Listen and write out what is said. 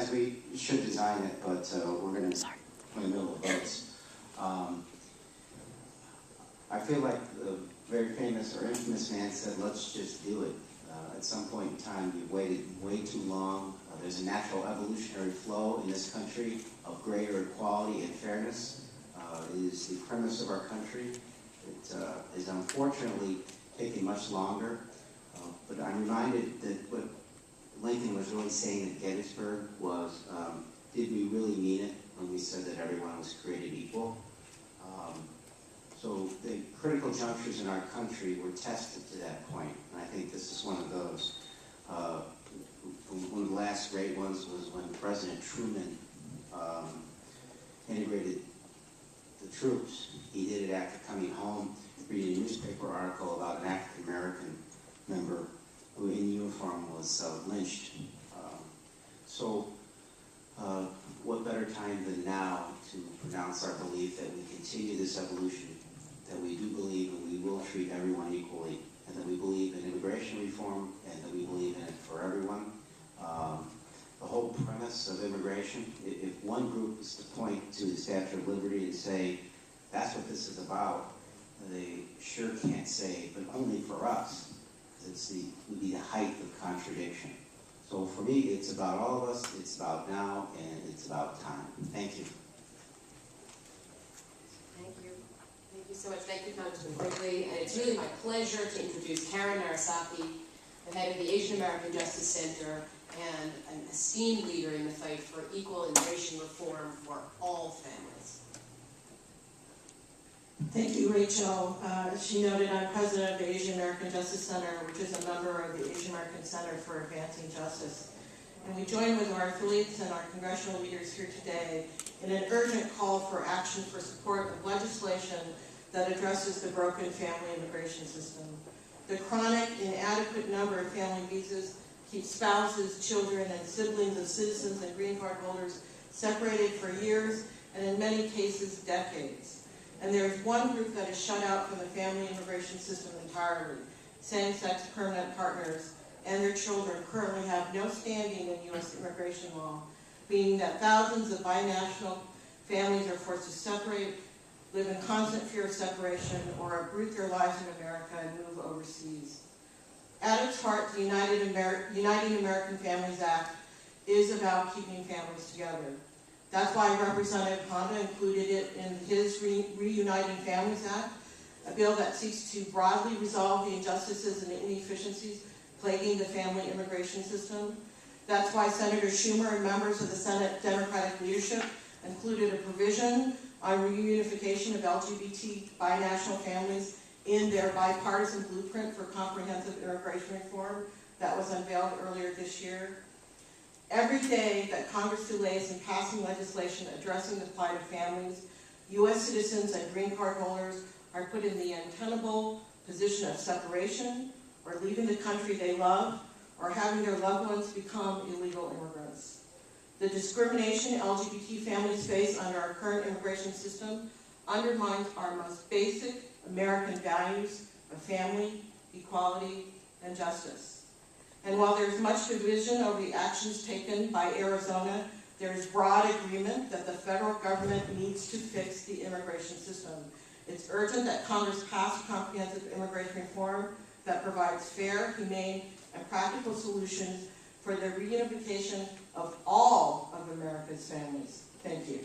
as we should design it, but we're going to, in the middle of votes. I feel like the very famous or infamous man said, let's just do it. At some point in time, you've waited way too long. There's a natural evolutionary flow in this country of greater equality and fairness. It is the premise of our country. It is unfortunately taking much longer, but I'm reminded that what Lincoln was really saying at Gettysburg was, did we really mean it when we said that everyone was created equal? So the critical junctures in our country were tested to that point, and I think this is one of those. One of the last great ones was when President Truman integrated the troops. He did it after coming home, reading a newspaper article about an African-American member who in uniform was lynched. What better time than now to pronounce our belief that we continue this evolution, that we do believe and we will treat everyone equally, and that we believe in immigration reform, and that we believe in it for everyone. The whole premise of immigration, if one group is to point to the Statue of Liberty and say, that's what this is about, they sure can't say, but only for us. It would be the height of contradiction. So for me, it's about all of us, it's about now, and it's about time. Thank you. Thank you. Thank you so much. Thank you, Congressman Quigly. And it's really my pleasure to introduce Karen Narasaki, the head of the Asian American Justice Center and an esteemed leader in the fight for equal immigration reform for all families. Thank you, Rachel. As she noted, I'm president of the Asian American Justice Center, which is a member of the Asian American Center for Advancing Justice. And we join with our affiliates and our congressional leaders here today in an urgent call for action for support of legislation that addresses the broken family immigration system. The chronic, inadequate number of family visas keeps spouses, children, and siblings of citizens and green card holders separated for years, and in many cases, decades. And there is one group that is shut out from the family immigration system entirely: same-sex permanent partners and their children currently have no standing in U.S. immigration law, meaning that thousands of binational families are forced to separate, live in constant fear of separation, or uproot their lives in America and move overseas. At its heart, the Uniting American Families Act is about keeping families together. That's why Representative Honda included it in his Reuniting Families Act, a bill that seeks to broadly resolve the injustices and inefficiencies plaguing the family immigration system. That's why Senator Schumer and members of the Senate Democratic leadership included a provision on reunification of LGBT binational families in their bipartisan blueprint for comprehensive immigration reform that was unveiled earlier this year. Every day that Congress delays in passing legislation addressing the plight of families, U.S. citizens and green card holders are put in the untenable position of separation, or leaving the country they love, or having their loved ones become illegal immigrants. The discrimination LGBT families face under our current immigration system undermines our most basic American values of family, equality, and justice. And while there's much division over the actions taken by Arizona, there is broad agreement that the federal government needs to fix the immigration system. It's urgent that Congress pass comprehensive immigration reform that provides fair, humane, and practical solutions for the reunification of all of America's families. Thank you.